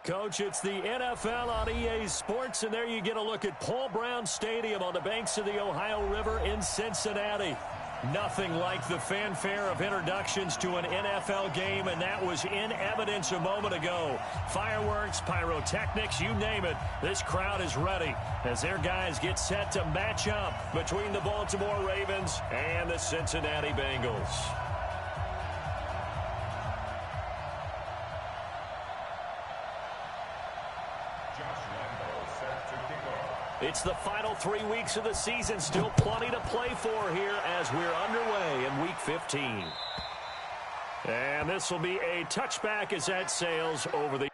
Coach, it's the NFL on EA Sports, and there you get a look at Paul Brown Stadium on the banks of the Ohio River in Cincinnati. Nothing like the fanfare of introductions to an NFL game, and that was in evidence a moment ago. Fireworks, pyrotechnics, you name it. This crowd is ready as their guys get set to match up between the Baltimore Ravens and the Cincinnati Bengals. It's the final 3 weeks of the season. Still plenty to play for here as we're underway in Week 15. And this will be a touchback as that sails over the...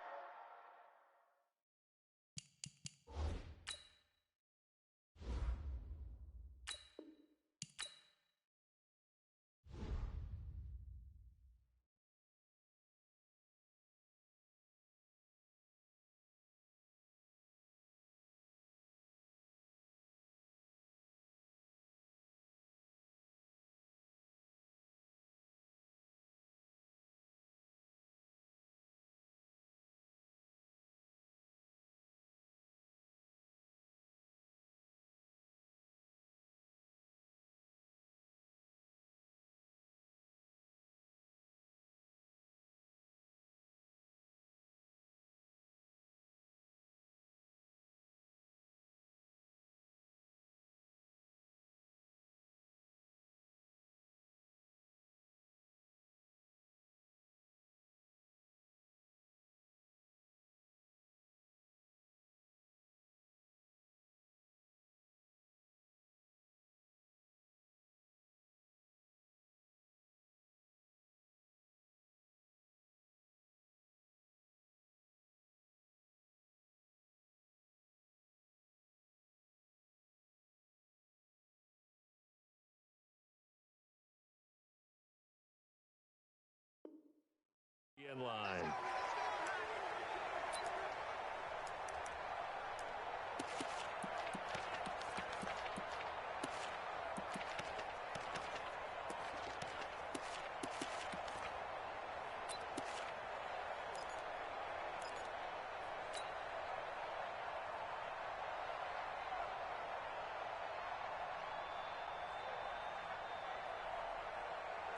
in line.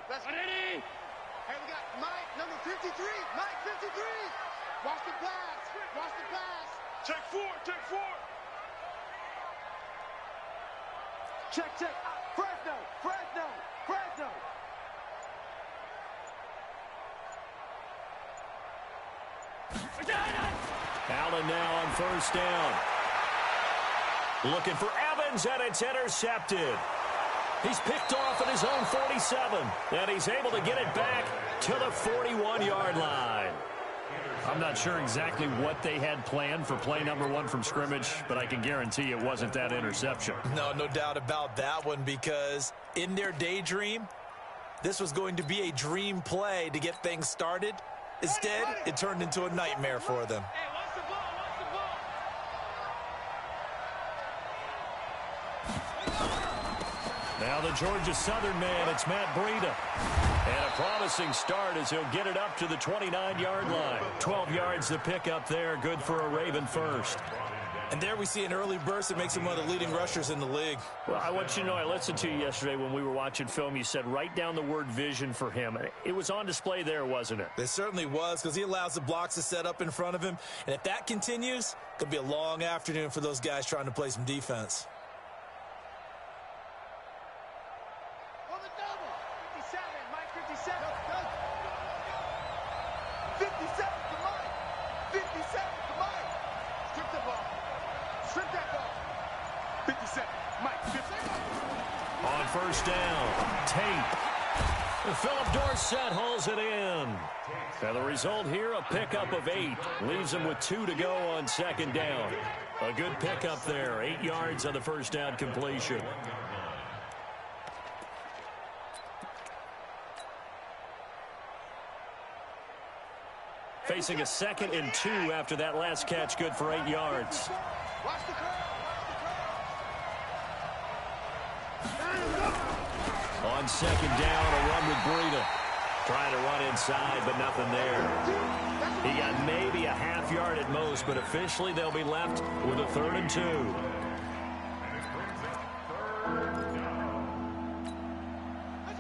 That's ready. Hey, we got Mike, number 53. Mike, 53. Watch the pass. Watch the pass. Check four. Check four. Check, check. Fresno. Fresno. Fresno. Allen now on first down. Looking for Evans, and it's intercepted. He's picked off at his own 47, and he's able to get it back to the 41-yard line. I'm not sure exactly what they had planned for play number 1 from scrimmage, but I can guarantee it wasn't that interception. No doubt about that one, because in their daydream, this was going to be a dream play to get things started. Instead, it turned into a nightmare for them. Now the Georgia Southern man, it's Matt Breida. And a promising start as he'll get it up to the 29-yard line. 12 yards to pick up there, good for a Raven first. And there we see an early burst that makes him one of the leading rushers in the league. Well, I want you to know, I listened to you yesterday when we were watching film. You said write down the word vision for him. It was on display there, wasn't it? It certainly was, because he allows the blocks to set up in front of him. And if that continues, it could be a long afternoon for those guys trying to play some defense. On the double. 57. Mike, 57. 57 to Mike. 57 to Mike. Strip the ball. Strip that ball. 57. Mike, 57. On first down, Tate. Philip Dorsett hauls it in. Now the result here, a pickup of 8. Leaves him with 2 to go on second down. A good pickup there. 8 yards on the first down completion. Facing a 2nd and 2 after that last catch, good for 8 yards. Watch the crowd. On second down, a run with Breida. Trying to run inside, but nothing there. He got maybe a half yard at most, but officially they'll be left with a 3rd and 2.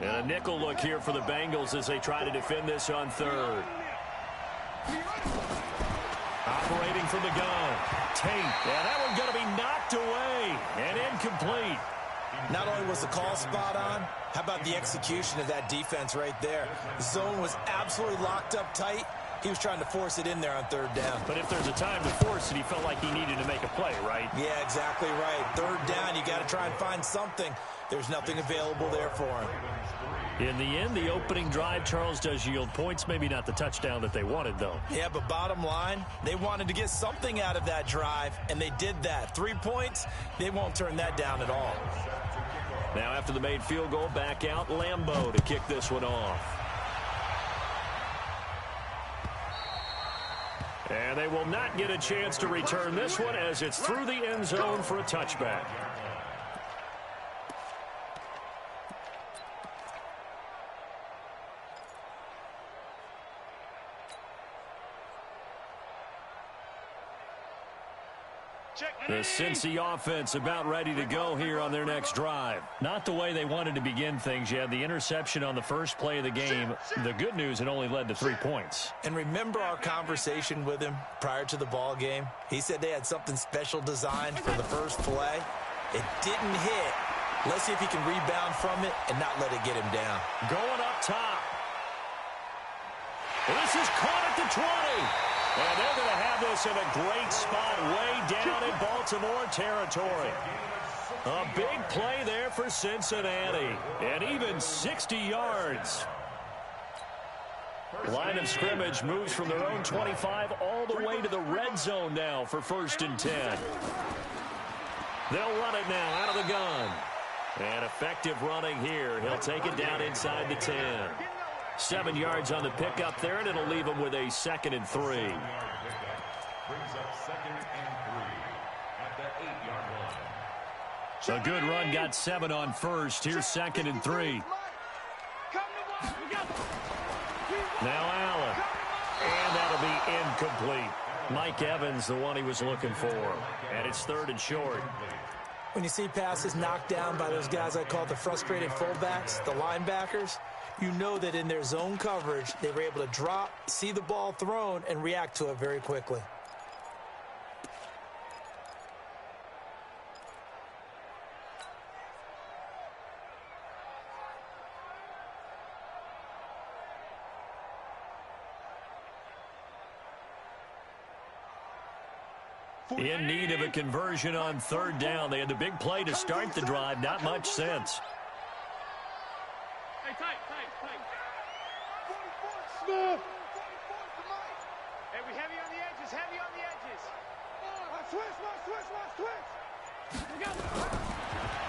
And a nickel look here for the Bengals as they try to defend this on 3rd. Operating from the gun. Tate. And that one's going to be knocked away and incomplete. Not only was the call spot on, how about the execution of that defense right there? The zone was absolutely locked up tight. He was trying to force it in there on 3rd down. But if there's a time to force it, he felt like he needed to make a play, right? Yeah, exactly right. 3rd down, you got to try and find something. There's nothing available there for him. In the end, the opening drive, Charles, does yield points. Maybe not the touchdown that they wanted, though. Yeah, but bottom line, they wanted to get something out of that drive, and they did that. 3 points, they won't turn that down at all. Now after the made field goal, back out Lambeau to kick this one off. And they will not get a chance to return this one as it's through the end zone for a touchback. The Cincy offense about ready to go here on their next drive. Not the way they wanted to begin things. You had the interception on the first play of the game. The good news, it only led to 3 points. And remember our conversation with him prior to the ball game? He said they had something special designed for the first play. It didn't hit. Let's see if he can rebound from it and not let it get him down. Going up top. This is caught at the 20. And they're going to have this in a great spot way down in Baltimore territory. A big play there for Cincinnati. And even 60 yards. Line of scrimmage moves from their own 25 all the way to the red zone now for 1st and 10. They'll run it now out of the gun. And effective running here. He'll take it down inside the 10. 7 yards on the pickup there, and it'll leave him with a 2nd and 3. Brings up 2nd and 3 at the 8-yard line. A good run, got 7 on first. Here's 2nd and 3. Now Allen. And that'll be incomplete. Mike Evans, the one he was looking for. And it's 3rd and short. When you see passes knocked down by those guys I call the frustrated fullbacks, the linebackers, you know that in their zone coverage, they were able to drop, see the ball thrown, and react to it very quickly. In need of a conversion on 3rd down. They had the big play to start the drive. Not much sense. Hey, tight. Hey, we heavy on the edges. Switch.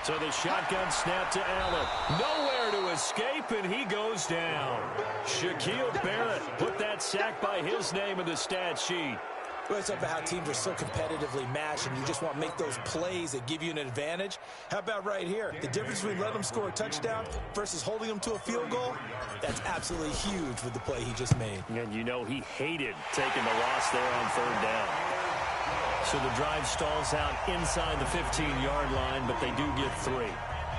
So the shotgun snap to Allen. Nowhere to escape, and he goes down. Shaquille Barrett put that sack by his name in the stat sheet. Well, it's about how teams are so competitively matched, and you just want to make those plays that give you an advantage. How about right here? The difference between letting them score a touchdown versus holding them to a field goal, that's absolutely huge with the play he just made. And you know he hated taking the loss there on 3rd down. So the drive stalls out inside the 15-yard line, but they do get 3.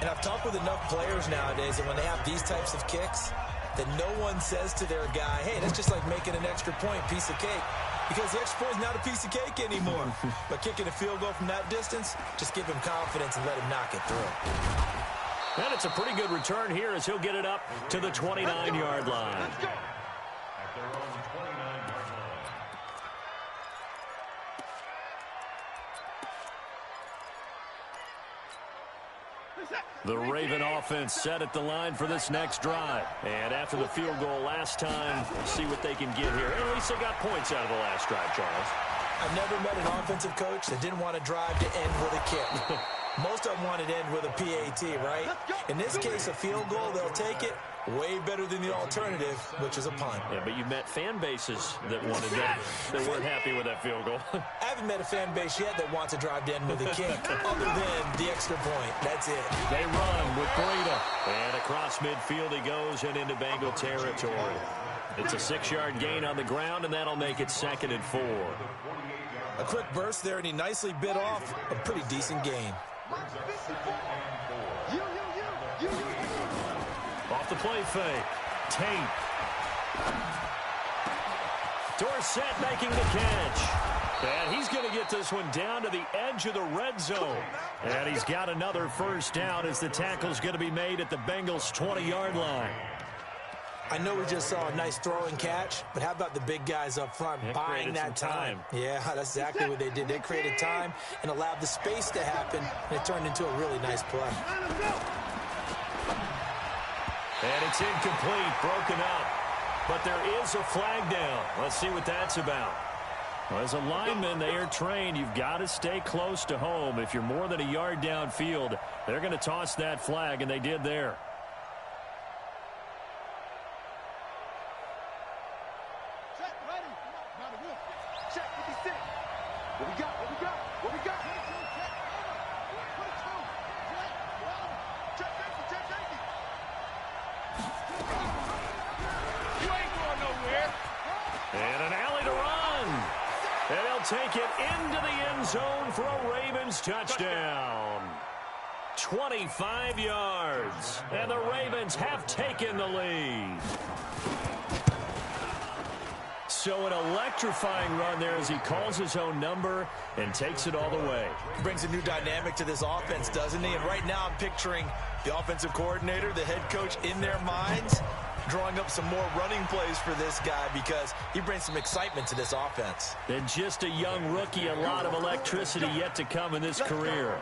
And I've talked with enough players nowadays that when they have these types of kicks, that no one says to their guy, hey, that's just like making an extra point, piece of cake. Because the extra point is not a piece of cake anymore. But kicking a field goal from that distance, just give him confidence and let him knock it through. And it's a pretty good return here as he'll get it up to the 29-yard line. At their own 29-yard line. The Raven offense set at the line for this next drive. And after the field goal last time, see what they can get here. At least they got points out of the last drive, Charles. I've never met an offensive coach that didn't want to drive to end with a kick. Most of them want it end with a PAT, right? In this case, a field goal, they'll take it. Way better than the alternative, which is a punt. Yeah, but you've met fan bases that wanted that, that weren't happy with that field goal. I haven't met a fan base yet that wants to drive to end with a kick, other than the extra point. That's it. They run with Breida. And across midfield he goes and into Bengal territory. It's a 6-yard gain on the ground, and that'll make it 2nd and 4. A quick burst there, and he nicely bit off a pretty decent gain. Off the play fake. Tate. Dorsett making the catch. And he's going to get this one down to the edge of the red zone. And he's got another first down as the tackle's going to be made at the Bengals' 20-yard line. I know we just saw a nice throw and catch, but how about the big guys up front buying that time? Yeah, that's exactly what they did. They created time and allowed the space to happen, and it turned into a really nice play. And it's incomplete, broken up. But there is a flag down. Let's see what that's about. Well, as a lineman, they are trained. You've got to stay close to home. If you're more than a yard downfield, they're going to toss that flag, and they did there. And an alley to run. And he'll take it into the end zone for a Ravens touchdown. 25 yards. And the Ravens have taken the lead. So an electrifying run there as he calls his own number and takes it all the way. Brings a new dynamic to this offense, doesn't he? And right now I'm picturing the offensive coordinator, the head coach in their minds, drawing up some more running plays for this guy because he brings some excitement to this offense. And just a young rookie, a lot of electricity yet to come in this career.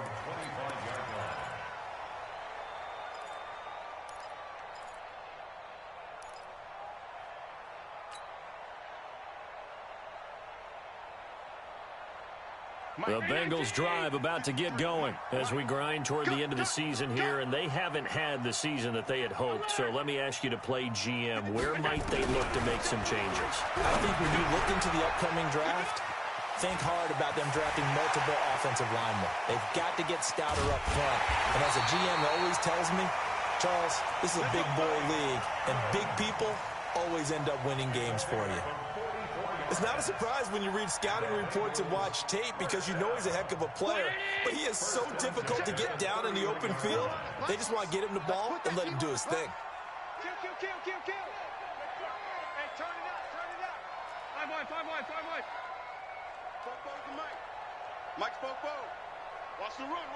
The Bengals drive about to get going as we grind toward the end of the season here, and they haven't had the season that they had hoped. So let me ask you to play GM. Where might they look to make some changes? I think when you look into the upcoming draft, think hard about them drafting multiple offensive linemen. They've got to get stouter up front. And as a GM always tells me, Charles, this is a big boy league, and big people always end up winning games for you. It's not a surprise when you read scouting reports and watch tape because you know he's a heck of a player, but he is so difficult to get down in the open field. They just want to get him the ball and let him do his thing. Kill. Hey, turn it up. 5 wide. Spoke bow to Mike. Mike spoke bow. Watch the run.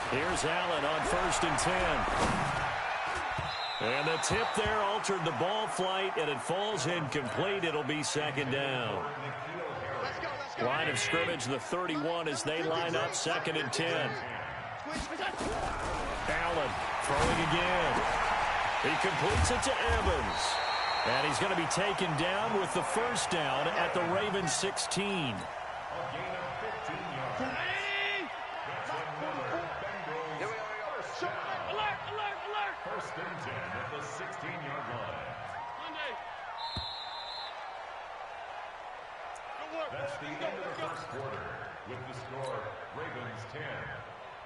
Here's Allen on 1st and 10. And the tip there altered the ball flight, and it falls incomplete. It'll be 2nd down. Line of scrimmage, the 31, as they line up 2nd and 10. Allen throwing again. He completes it to Evans. And he's going to be taken down with the first down at the Ravens 16. That's the end of the first quarter. With the score, Ravens 10,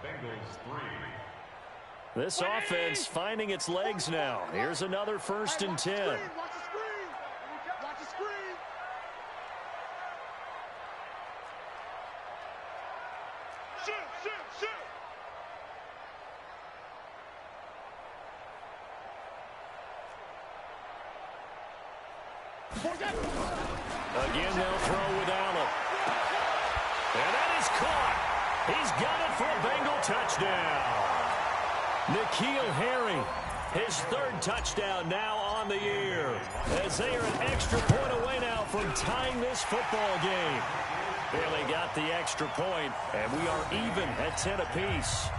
Bengals 3. This offense finding its legs now. Here's another 1st and 10. Watch the screen. Shoot. Again, they'll throw with Allen. And that is caught. He's got it for a Bengal touchdown. N'Keal Harry, his 3rd touchdown now on the year, as they are an extra point away now from tying this football game. Barely got the extra point, and we are even at 10 apiece.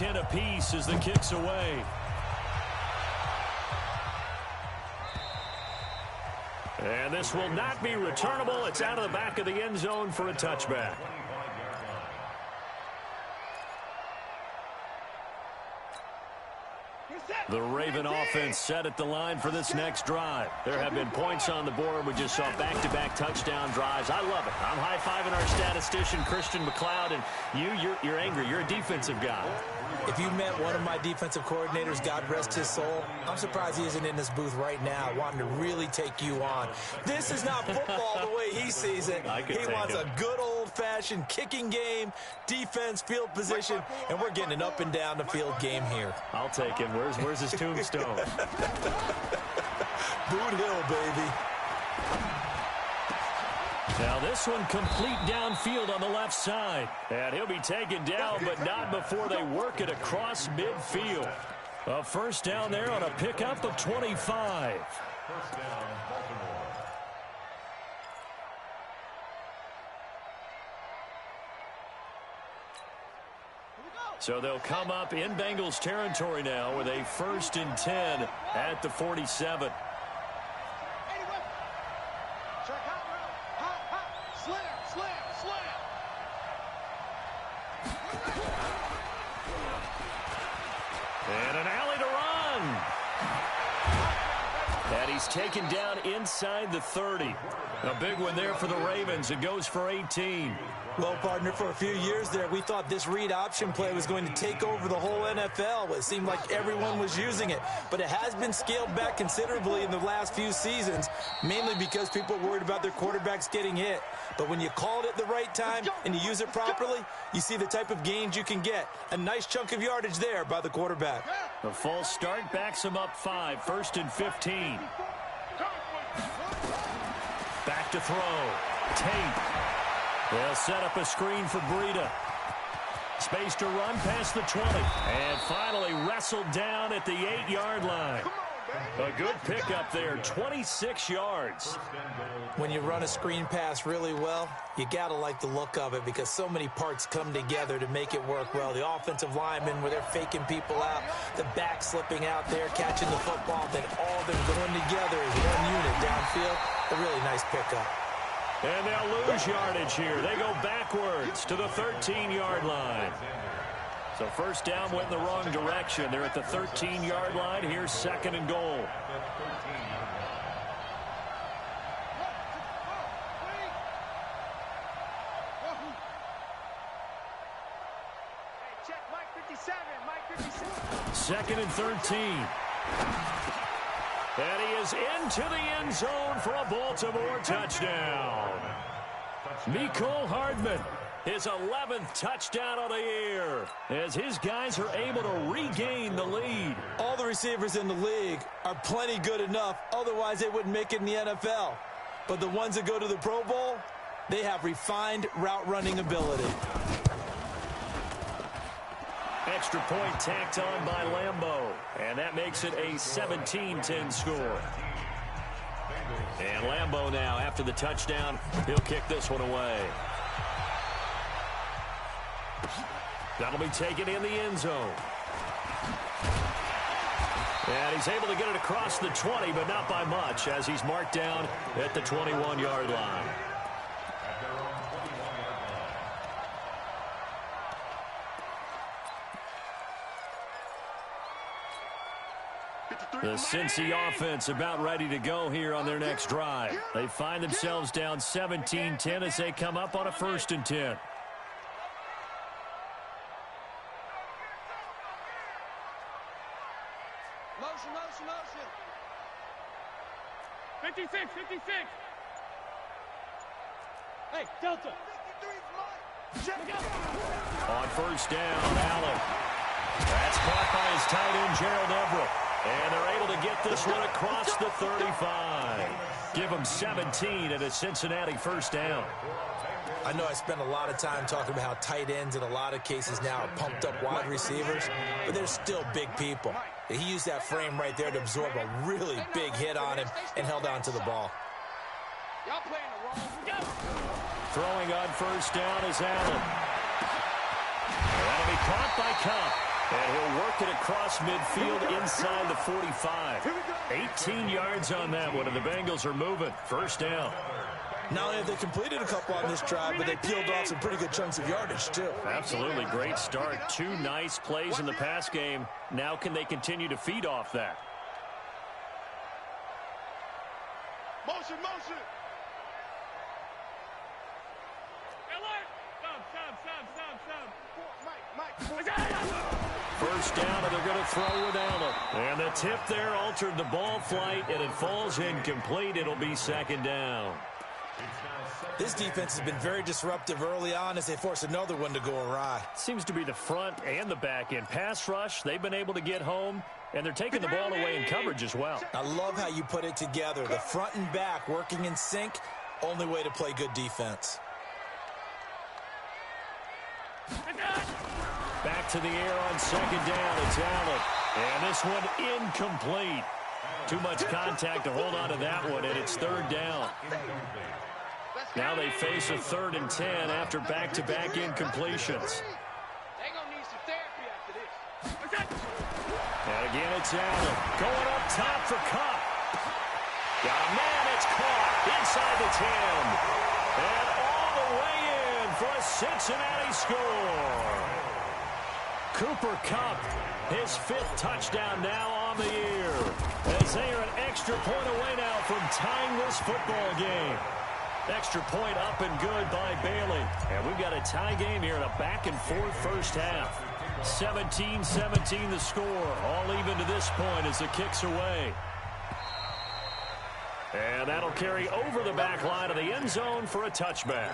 10 apiece as the kick's away. And this will not be returnable. It's out of the back of the end zone for a touchback. The Raven offense set at the line for this next drive. There have been points on the board. We just saw back-to-back touchdown drives. I love it. I'm high-fiving our statistician, Christian McLeod, and you're angry. You're a defensive guy. If you met one of my defensive coordinators, God rest his soul, I'm surprised he isn't in this booth right now wanting to really take you on. This is not football the way he sees it. He wants a good old-fashioned kicking game, defense, field position, and we're getting an up-and-down-the-field game here. I'll take him. Where's his tombstone? Boot Hill, baby. Now this one complete downfield on the left side. And he'll be taken down, but not before they work it across midfield. A first down there on a pickup of 25. First down, Baltimore. So they'll come up in Bengals territory now with a 1st and 10 at the 47. And an alley to run. And he's taken down inside the 30. A big one there for the Ravens. It goes for 18. Well, partner, for a few years there, we thought this read option play was going to take over the whole NFL. It seemed like everyone was using it, but it has been scaled back considerably in the last few seasons, mainly because people are worried about their quarterbacks getting hit. But when you call it at the right time and you use it properly, you see the type of gains you can get. A nice chunk of yardage there by the quarterback. The false start backs him up 5, 1st and 15. Back to throw. Tate. They'll set up a screen for Breida. Space to run past the 20. And finally wrestled down at the 8-yard line. A good pickup there, 26 yards. When you run a screen pass really well, you got to like the look of it because so many parts come together to make it work well. The offensive linemen, where they're faking people out, the back slipping out there, catching the football, then all of them going together as one unit downfield. A really nice pickup. And they'll lose yardage here. They go backwards to the 13-yard line. So first down went in the wrong direction. They're at the 13-yard line. Here's 2nd and goal. Check Mike 57, Mike 57. 2nd and 13. And he is into the end zone for a Baltimore touchdown. Mecole Hardman, his 11th touchdown of the year, as his guys are able to regain the lead. All the receivers in the league are plenty good enough, otherwise they wouldn't make it in the NFL. But the ones that go to the Pro Bowl, they have refined route running ability. Extra point tacked on by Lambeau, and that makes it a 17-10 score. And Lambeau now, after the touchdown, he'll kick this one away. That'll be taken in the end zone. And he's able to get it across the 20, but not by much, as he's marked down at the 21-yard line. The Cincy offense about ready to go here on their next drive. They find themselves down 17-10 as they come up on a 1st and 10. Motion, motion, motion. 56, 56. Hey, Delta. 53's mine. Check it. On first down, Allen. That's caught by his tight end, Gerald Everett. And they're able to get this one across the 35. Give them 17 at a Cincinnati first down. I know I spent a lot of time talking about how tight ends in a lot of cases now are pumped up wide receivers, but they're still big people. He used that frame right there to absorb a really big hit on him and held on to the ball. Y'all playing the wrong. Throwing on first down is Allen. That'll be caught by Kupp. And he'll work it across midfield inside the 45. 18 yards on that one, and the Bengals are moving. First down. Not only have they completed a couple on this drive, but they peeled off some pretty good chunks of yardage, too. Absolutely great start. 2 nice plays in the pass game. Now can they continue to feed off that? Motion, motion. First down, and they're going to throw with Allen. And the tip there altered the ball flight, and it falls incomplete. It'll be second down. This defense has been very disruptive early on as they force another one to go awry. Seems to be the front and the back end. Pass rush, they've been able to get home, and they're taking the ball away in coverage as well. I love how you put it together. The front and back working in sync, only way to play good defense. Back to the air on second down. It's Allen. And this one incomplete. Too much contact to hold on to that one, and it's third down. Now they face a 3rd and 10 after back-to-back incompletions. They're going to need some therapy after this. And again, it's Allen. Going up top for Kupp. Got a man, it's caught inside the 10. And all the way in for a Cincinnati score. Cooper Kupp, his 5th touchdown now on the year. As they are an extra point away now from tying this football game. Extra point up and good by Bailey. And we've got a tie game here in a back-and-forth first half. 17-17 the score. All even to this point as the kick's away. And that'll carry over the back line of the end zone for a touchback.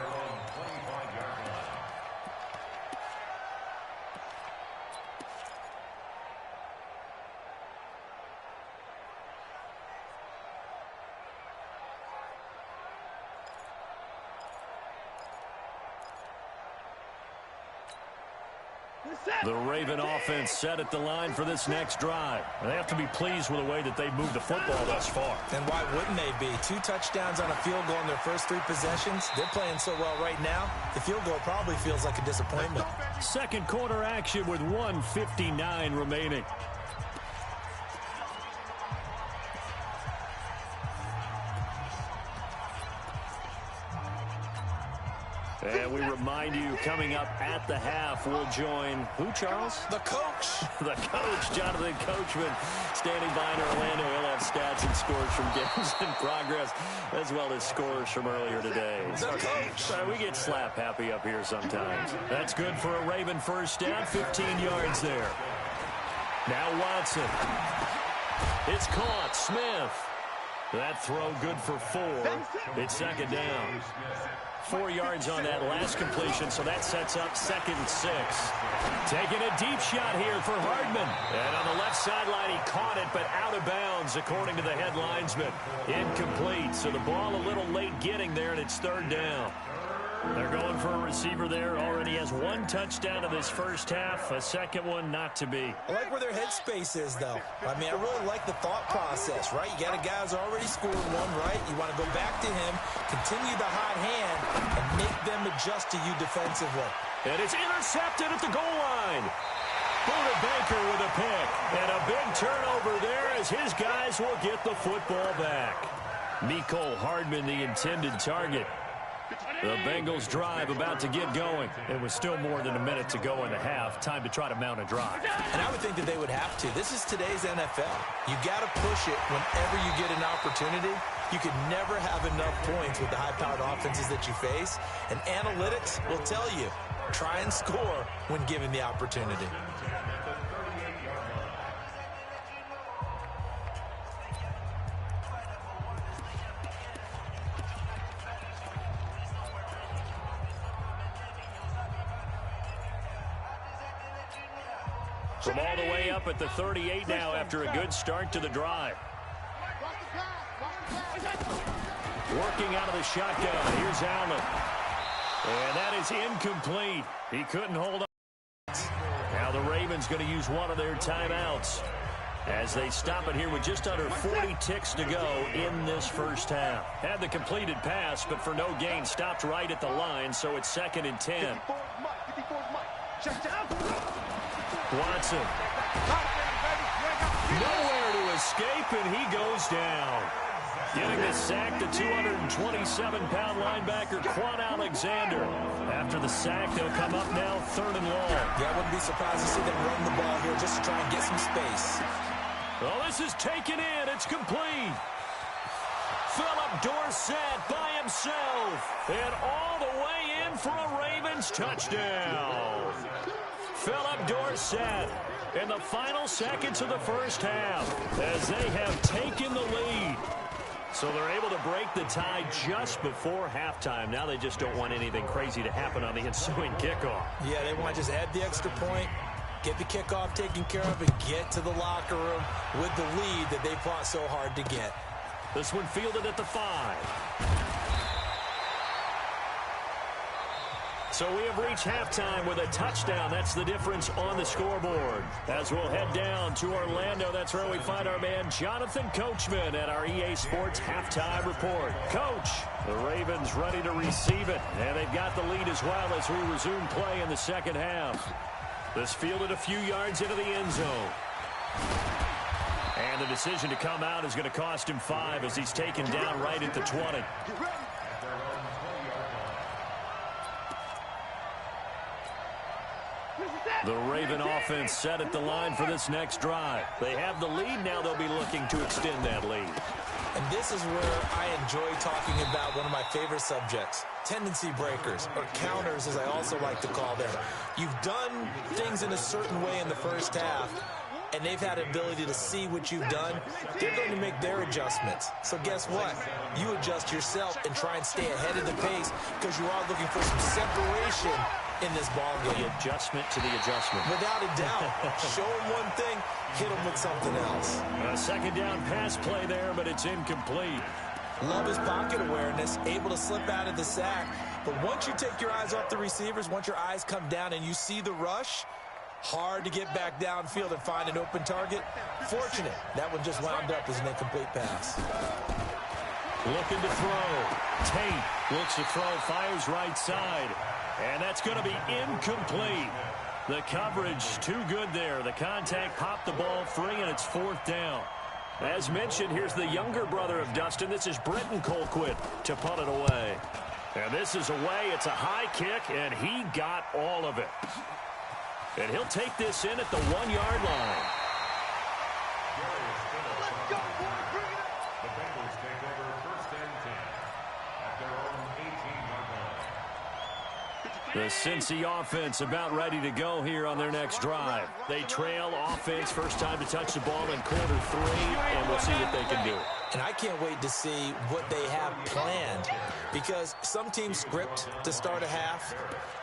The Raven offense set at the line for this next drive. They have to be pleased with the way that they've moved the football thus far. And why wouldn't they be? 2 touchdowns on a field goal in their first 3 possessions. They're playing so well right now, the field goal probably feels like a disappointment. Second quarter action with 1:59 remaining. And we remind you, coming up at the half, we'll join who, Charles? The coach. The coach, Jonathan Coachman, standing by in Orlando. He'll have stats and scores from games in progress, as well as scores from earlier today. The coach. We get slap happy up here sometimes. That's good for a Raven first down, 15 yards there. Now Watson. It's caught. Smith. That throw good for 4. It's second down. 4 yards on that last completion, so that sets up 2nd and 6. Taking a deep shot here for Hardman. And on the left sideline, he caught it, but out of bounds, according to the head linesman. Incomplete, so the ball a little late getting there, and it's 3rd down. They're going for a receiver there. Already has 1 touchdown in this first half. A second one not to be. I like where their headspace is, though. I mean, I really like the thought process, right? You got a guy who's already scored 1, right? You want to go back to him, continue the hot hand, and make them adjust to you defensively. And it's intercepted at the goal line. Buda Baker with a pick. And a big turnover there as his guys will get the football back. Mecole Hardman, the intended target. The Bengals drive about to get going. It was still more than a minute to go in the half. Time to try to mount a drive. And I would think that they would have to. This is today's NFL. You got to push it whenever you get an opportunity. You can never have enough points with the high-powered offenses that you face. And analytics will tell you, try and score when given the opportunity. From all the way up at the 38 now after a good start to the drive. Working out of the shotgun. Here's Allen. And that is incomplete. He couldn't hold on. Now the Ravens going to use one of their timeouts as they stop it here with just under 40 ticks to go in this first half. Had the completed pass, but for no gain, stopped right at the line, so it's 2nd and 10. Check down. Watson. Nowhere to escape, and he goes down. Getting the sack, the 227-pound linebacker, Quan Alexander. After the sack, they'll come up now 3rd and long. Yeah, I wouldn't be surprised to see them run the ball here just to try and get some space. Well, this is taken in. It's complete. Philip Dorsett by himself. And all the way in for a Ravens touchdown. Philip Dorsett in the final seconds of the first half as they have taken the lead. So they're able to break the tie just before halftime. Now they just don't want anything crazy to happen on the ensuing kickoff. Yeah, they want to just add the extra point, get the kickoff taken care of, and get to the locker room with the lead that they fought so hard to get. This one fielded at the 5. So we have reached halftime with a touchdown. That's the difference on the scoreboard. As we'll head down to Orlando, that's where we find our man Jonathan Coachman at our EA Sports Halftime Report. Coach, the Ravens ready to receive it, and they've got the lead as well as we resume play in the second half. This fielded a few yards into the end zone. And the decision to come out is going to cost him 5 as he's taken down right at the 20. The Raven offense set at the line for this next drive. They have the lead. Now they'll be looking to extend that lead. And this is where I enjoy talking about one of my favorite subjects, tendency breakers, or counters as I also like to call them. You've done things in a certain way in the first half, and they've had an ability to see what you've done. They're going to make their adjustments. So guess what? You adjust yourself and try and stay ahead of the pace because you are looking for some separation in this ball game. The adjustment to the adjustment. Without a doubt. Show them one thing, hit them with something else. A second down pass play there, but it's incomplete. Love his pocket awareness, able to slip out of the sack. But once you take your eyes off the receivers, once your eyes come down and you see the rush, hard to get back downfield and find an open target. Fortunate, that one just wound up as an incomplete pass. Looking to throw. Tate looks to throw, fires right side. And that's going to be incomplete. The coverage too good there. The contact popped the ball free, and it's 4th down. As mentioned, here's the younger brother of Dustin. This is Brenton Colquitt to punt it away. And this is away. It's a high kick, and he got all of it. And he'll take this in at the 1-yard line. Let's go, boy. Bring it up. The Bengals take over 1st and 10 at their own 18-yard line. The Cincy offense about ready to go here on their next drive. They trail offense, first time to touch the ball in quarter 3, and we'll see what they can do. And I can't wait to see what they have planned because some teams script to start a half.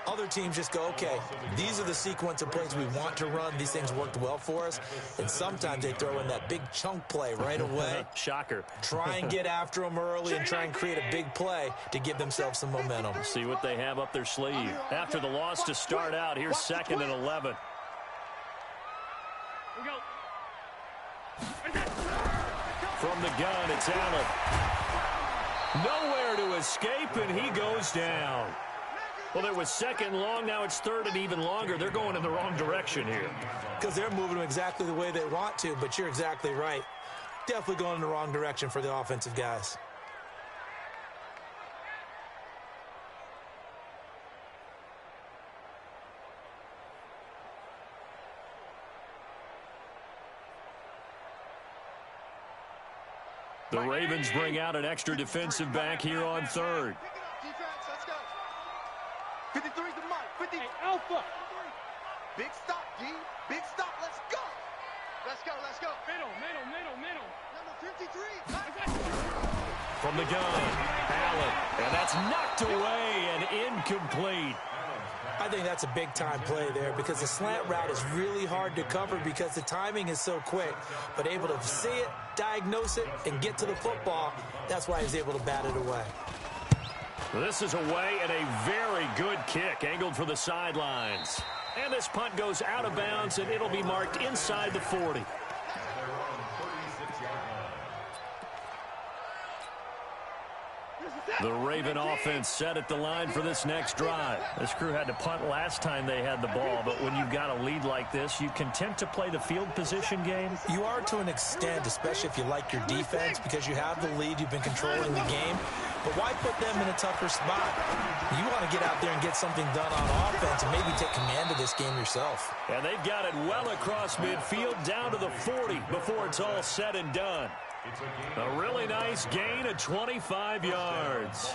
Other teams just go, okay, these are the sequence of plays we want to run. These things worked well for us. And sometimes they throw in that big chunk play right away. Shocker. Try and get after them early and try and create a big play to give themselves some momentum. See what they have up their sleeve. After the loss to start out, here's 2nd and 11. Here we go. From the gun, it's Allen. Nowhere to escape, and he goes down. Well, there was 2nd long. Now it's 3rd and even longer. They're going in the wrong direction here. Because they're moving them exactly the way they want to, but you're exactly right. Definitely going in the wrong direction for the offensive guys. The Ravens bring out an extra defensive back here on 3rd. Defense, let's go. 53's the mark. 50. Hey, Alpha. Big stop, D. Big stop. Let's go. Let's go, let's go. Middle. Number 53. From the gun, Allen. And that's knocked away and incomplete. I think that's a big-time play there because the slant route is really hard to cover because the timing is so quick. But able to see it, diagnose it, and get to the football, that's why he's able to bat it away. This is away and a very good kick, angled for the sidelines. And this punt goes out of bounds, and it'll be marked inside the 40. The Raven offense set at the line for this next drive. This crew had to punt last time they had the ball, but when you've got a lead like this, you content to play the field position game? You are to an extent, especially if you like your defense, because you have the lead, you've been controlling the game. But why put them in a tougher spot? You want to get out there and get something done on offense and maybe take command of this game yourself. And they've got it well across midfield down to the 40 before it's all said and done. A really nice gain of 25 yards.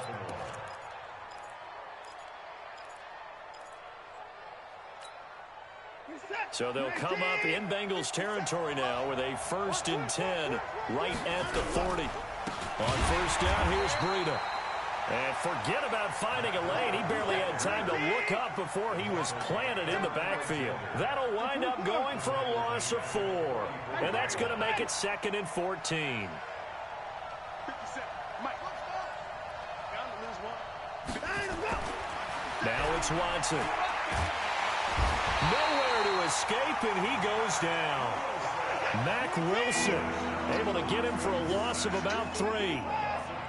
So they'll come up in Bengals territory now with a 1st and 10 right at the 40. On first down, here's Breida. And forget about finding a lane. He barely had time to look up before he was planted in the backfield. That'll wind up going for a loss of 4. And that's going to make it 2nd and 14. Now it's Watson. Nowhere to escape, and he goes down. Mack Wilson able to get him for a loss of about 3.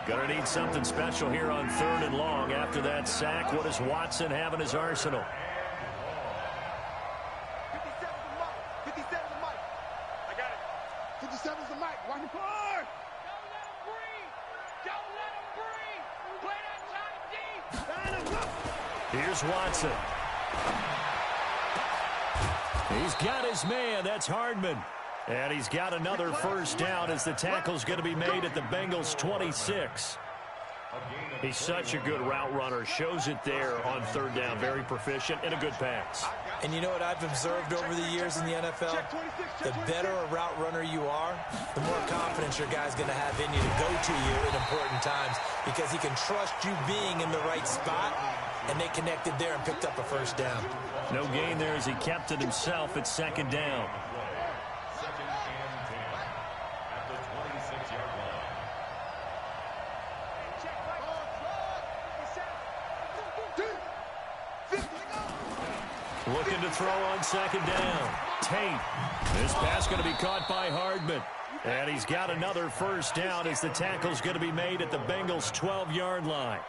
Gonna need something special here on 3rd and long. After that sack, what does Watson have in his arsenal? 57's the mic. 57's the mic. I got it. 57's the mic. Watch the board. Don't let him breathe. Don't let him breathe. Play that tight deep. Here's Watson. He's got his man. That's Hardman. And he's got another 1st down as the tackle's going to be made at the Bengals 26. He's such a good route runner. Shows it there on 3rd down. Very proficient and a good pass. And you know what I've observed over the years in the NFL? The better a route runner you are, the more confidence your guy's going to have in you to go to you in important times because he can trust you being in the right spot, and they connected there and picked up a 1st down. No gain there as he kept it himself at 2nd down. Looking to throw on 2nd down. Tate. This pass going to be caught by Hardman. And he's got another 1st down as the tackle's going to be made at the Bengals' 12-yard line.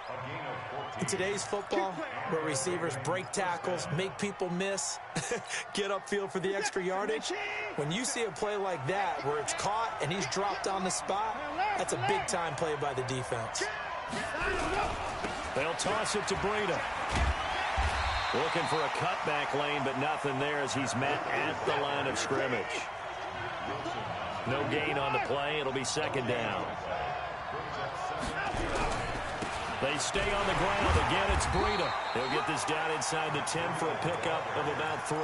In today's football, where receivers break tackles, make people miss, get upfield for the extra yardage, when you see a play like that where it's caught and he's dropped on the spot, that's a big-time play by the defense. They'll toss it to Breida. Looking for a cutback lane, but nothing there as he's met at the line of scrimmage. No gain on the play. It'll be 2nd down. They stay on the ground. Again, it's Breida. He'll get this down inside the 10 for a pickup of about 3.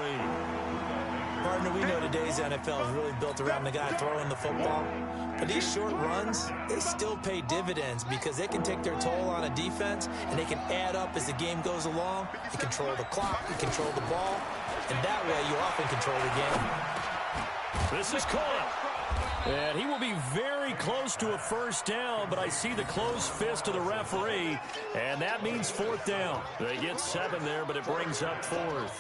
Partner, we know today's NFL is really built around the guy throwing the football. But these short runs, they still pay dividends because they can take their toll on a defense, and they can add up as the game goes along. You control the clock, you control the ball, and that way you often control the game. This is caught. And he will be very close to a 1st down, but I see the closed fist of the referee, and that means 4th down. They get 7 there, but it brings up 4th.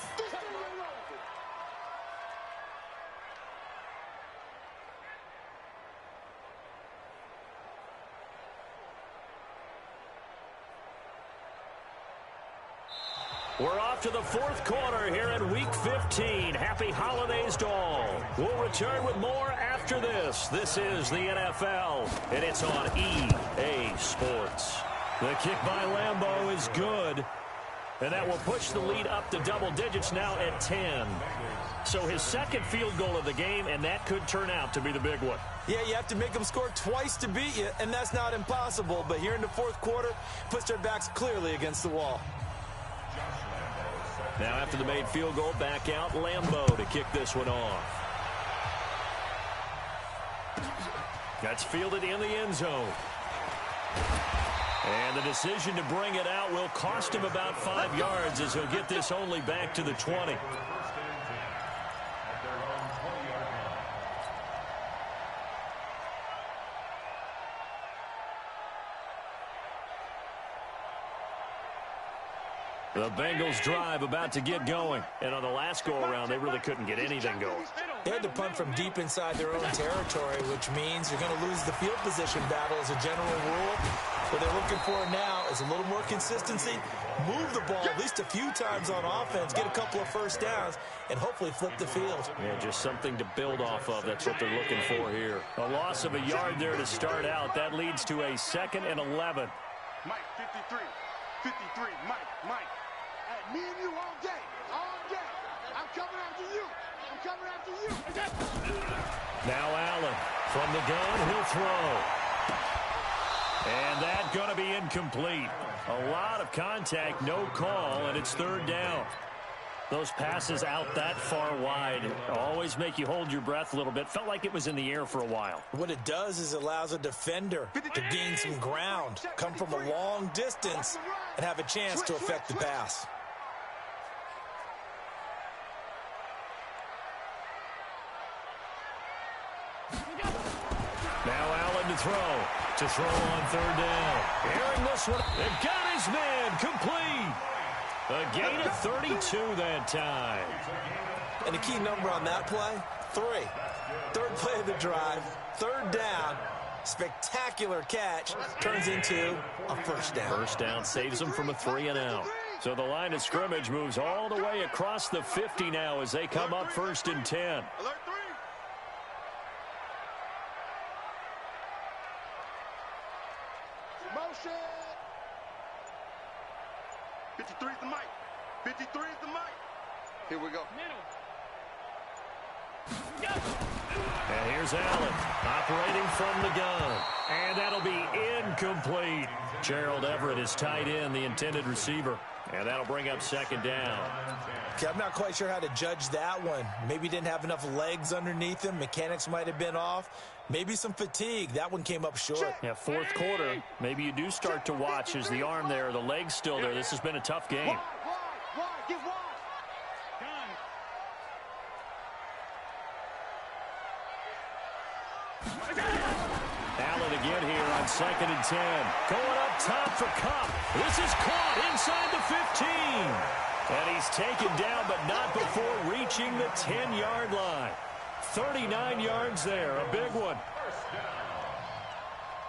We're off to the 4th quarter here in Week 15. Happy holidays to all. We'll return with more after this. This is the NFL, and it's on EA Sports. The kick by Lambeau is good, and that will push the lead up to double digits now at 10. So his 2nd field goal of the game, and that could turn out to be the big one. Yeah, you have to make them score twice to beat you, and that's not impossible. But here in the 4th quarter, puts their backs clearly against the wall. Now after the made field goal, back out Lambeau to kick this one off. That's fielded in the end zone. And the decision to bring it out will cost him about 5 yards as he'll get this only back to the 20. The Bengals drive about to get going. And on the last go-around, they really couldn't get anything going. They had to punt from deep inside their own territory, which means you're going to lose the field position battle as a general rule. What they're looking for now is a little more consistency, move the ball at least a few times on offense, get a couple of first downs, and hopefully flip the field. Yeah, just something to build off of. That's what they're looking for here. A loss of a yard there to start out. That leads to a 2nd and 11. Mike, 53. 53, Mike. Hey, me and you all day. I'm coming after you. Now Allen from the gun, he'll throw. And that's going to be incomplete. A lot of contact, no call, and it's 3rd down. Those passes out that far wide always make you hold your breath a little bit. Felt like it was in the air for a while. What it does is it allows a defender to gain some ground, come from a long distance, and have a chance to affect the pass. Now Allen to throw. To throw on 3rd down. Airing this one. They've got his man complete. A gain of 32 that time. And the key number on that play, 3. 3rd play of the drive, 3rd down. Spectacular catch turns into a first down. First down saves them from a 3-and-out. So the line of scrimmage moves all the way across the 50 now as they come up 1st and 10. Alert 3. Motion. 53 is the mic. 53 is the mic. Here we go. And here's Allen operating from the gun. And that'll be incomplete. Gerald Everett is tight end, the intended receiver. And that'll bring up 2nd down. Okay, I'm not quite sure how to judge that one. Maybe he didn't have enough legs underneath him. Mechanics might have been off. Maybe some fatigue. That one came up short. Yeah, 4th quarter. Maybe you do start to watch as the arm there, the leg's still there. This has been a tough game. Wide, get wide. Allen again here on 2nd and 10. Going up top for Kupp. This is caught inside the 15. And he's taken down, but not before reaching the 10-yard line. 39 yards there, a big one.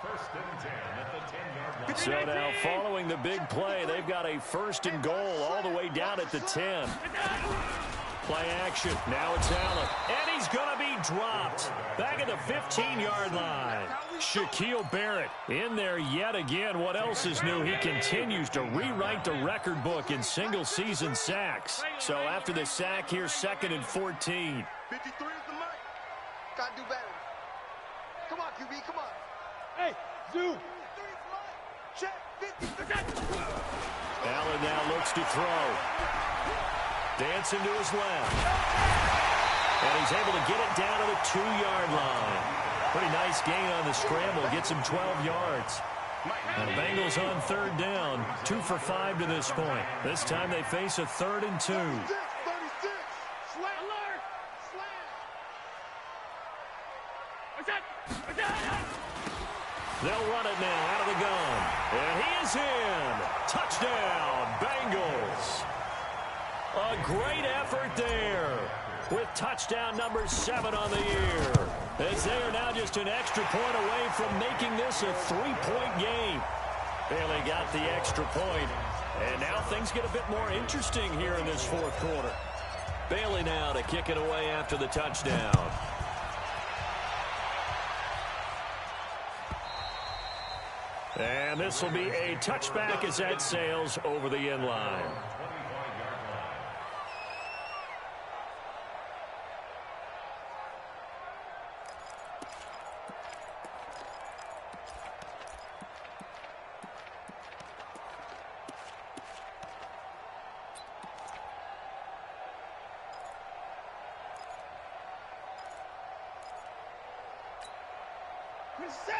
First and 10 at the 10-yard line. So now following the big play, they've got a 1st and goal all the way down at the 10. Play action. Now it's Allen. And he's going to be dropped. Back at the 15-yard line. Shaquille Barrett in there yet again. What else is new? He continues to rewrite the record book in single-season sacks. So after the sack, here's 2nd and 14. 53 is the mic. Gotta do better. Come on, QB, come on. Hey, Zoo. 53 is the mic. Check, 50. Allen now looks to throw. Dancing to his left. And he's able to get it down to the 2-yard line. Pretty nice gain on the scramble. Gets him 12 yards. And the Bengals on 3rd down. 2 for 5 to this point. This time they face a 3rd and 2. 36. Slant. Alert. Slant. They'll run it now out of the gun. And he is in. Touchdown, Bengals. A great effort there with touchdown number 7 on the year. As they are now just an extra point away from making this a 3-point game. Bailey got the extra point, and now things get a bit more interesting here in this 4th quarter. Bailey now to kick it away after the touchdown. And this will be a touchback as that sails over the end line.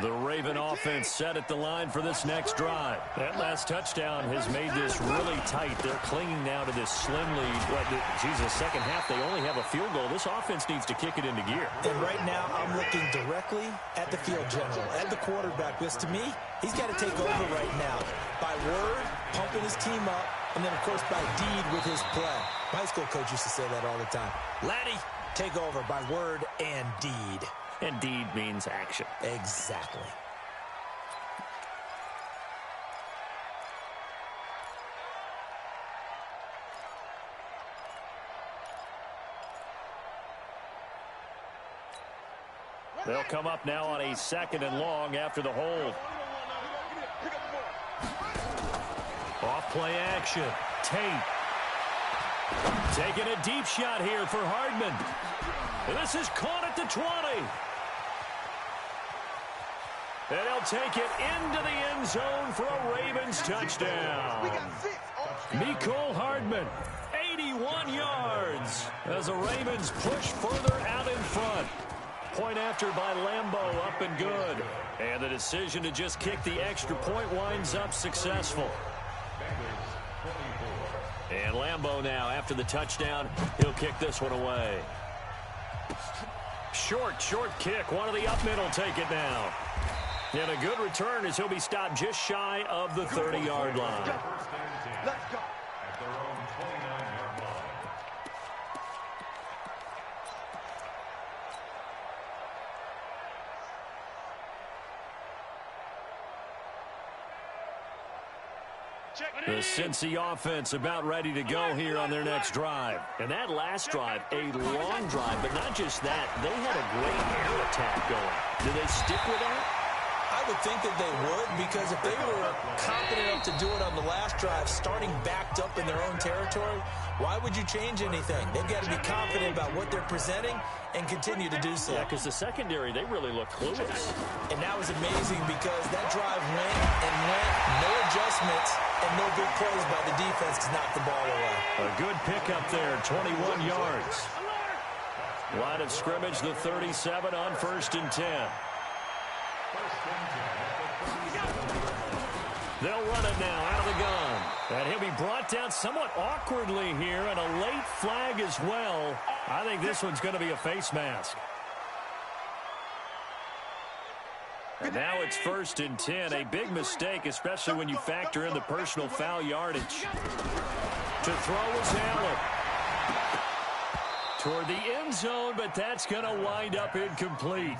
The Raven offense set at the line for this next drive. That last touchdown has made this really tight. They're clinging now to this slim lead. Second half, they only have a field goal. This offense needs to kick it into gear. And right now, I'm looking directly at the field general, at the quarterback. Because to me, he's got to take over right now. By word, pumping his team up, and then, of course, by deed with his play. My high school coach used to say that all the time. Laddie, take over by word and deed. And deed means action. Exactly. They'll come up now on a 2nd and long after the hold. Off play action. Tate. Taking a deep shot here for Hardman. This is caught at the 20. And he'll take it into the end zone for a Ravens touchdown. Mecole Hardman, 81 yards as the Ravens push further out in front. Point after by Lambeau, up and good. And the decision to just kick the extra point winds up successful. And Lambeau now, after the touchdown, he'll kick this one away. Short kick. One of the up middle take it now. And a good return as he'll be stopped just shy of the 30-yard line. Let's go. At their own 29-yard line. The Cincy offense about ready to go here on their next drive. And that last drive, a long drive, but not just that. They had a great air attack going. Do they stick with that? I would think that they would, because if they were confident enough to do it on the last drive, starting backed up in their own territory, why would you change anything? They've got to be confident about what they're presenting and continue to do so. Yeah, because the secondary, they really look clueless. And that was amazing because that drive went and went, no adjustments, and no big plays by the defense to knock the ball away. A good pickup there, 21 yards. Line of scrimmage, the 37 on 1st and 10. They'll run it now out of the gun. And he'll be brought down somewhat awkwardly here, and a late flag as well. I think this one's going to be a face mask. And now it's 1st and 10. A big mistake, especially when you factor in the personal foul yardage. To throw is Allen. Toward the end zone, but that's going to wind up incomplete.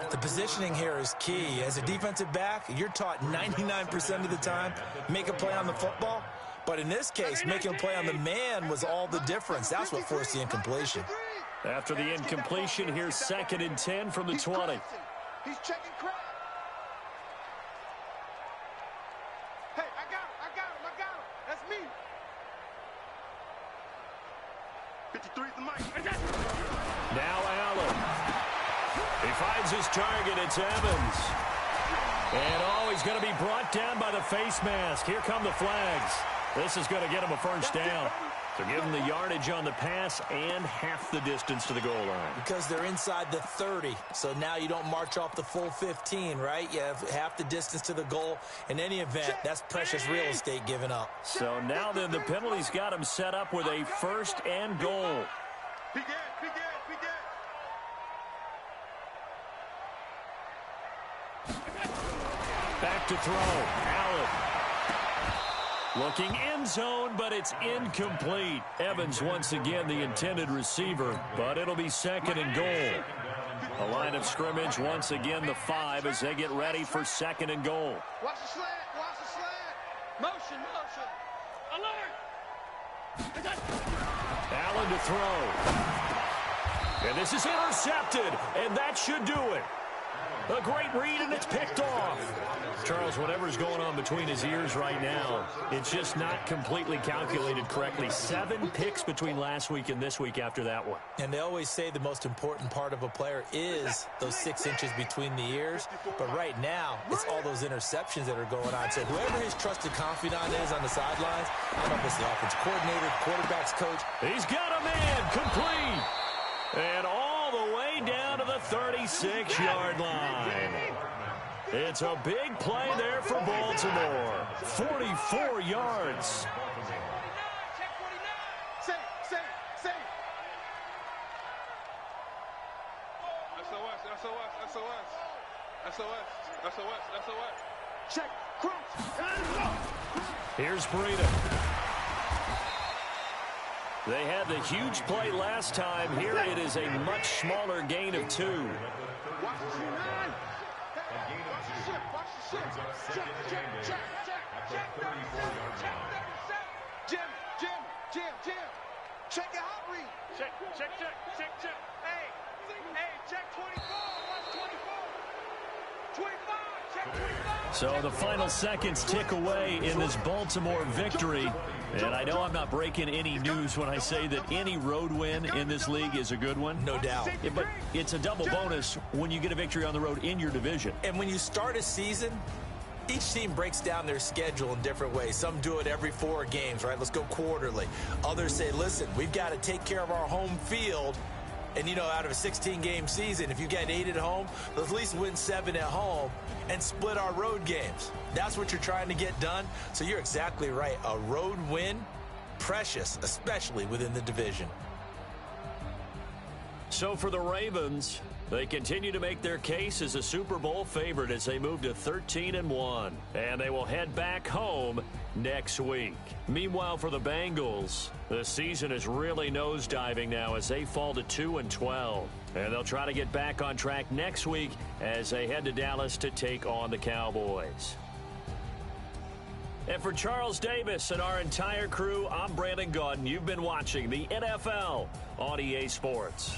The positioning here is key. As a defensive back, you're taught 99% of the time, make a play on the football. But in this case, making a play on the man was all the difference. That's what forced the incompletion. After the incompletion, here's 2nd and 10 from the 20. He's checking crowd. Hey, I got him. That's me. 53's the mic. Now Allen. He finds his target. It's Evans. And he's going to be brought down by the face mask. Here come the flags. This is going to get him a first down. So give him the yardage on the pass and half the distance to the goal line. Because they're inside the 30. So now you don't march off the full 15, right? You have half the distance to the goal. In any event, that's precious real estate given up. So now then the penalty's got him set up with a 1st and goal. Begin. Back to throw. Allen. Looking end zone, but it's incomplete. Evans once again the intended receiver, but it'll be 2nd and goal. A line of scrimmage once again the 5 as they get ready for 2nd and goal. Watch the slant. Motion. Alert. Allen to throw. And this is intercepted, and that should do it. A great read, and it's picked off. Charles, whatever's going on between his ears right now, it's just not completely calculated correctly. 7 picks between last week and this week after that one. And they always say the most important part of a player is those 6 inches between the ears. But right now, it's all those interceptions that are going on. So whoever his trusted confidant is on the sidelines, I don't know if it's the offensive coordinator, quarterback's coach. He's got a man complete. And all the way down to the 36-yard line. It's a big play there for Baltimore. 44 yards. Say. SOS. Check. Crunch. Here's Breida. They had the huge play last time. Here it is a much smaller gain of 2. Watch the ship. Check. Jim. Check your hot read. Check. Hey, Hey, check 24. What's 24? 25. Check 25. So the final seconds tick away in this Baltimore victory. And I know I'm not breaking any news when I say that any road win in this league is a good one. No doubt. Yeah, but it's a double bonus when you get a victory on the road in your division. And when you start a season, each team breaks down their schedule in different ways. Some do it every 4 games, right? Let's go quarterly. Others say, listen, we've got to take care of our home field. And, you know, out of a 16-game season, if you get 8 at home, let's at least win 7 at home and split our road games. That's what you're trying to get done. So you're exactly right. A road win, precious, especially within the division. So for the Ravens, they continue to make their case as a Super Bowl favorite as they move to 13-1. And they will head back home next week. Meanwhile, for the Bengals, the season is really nosediving now as they fall to 2-12. And they'll try to get back on track next week as they head to Dallas to take on the Cowboys. And for Charles Davis and our entire crew, I'm Brandon Gaudin. You've been watching the NFL on EA Sports.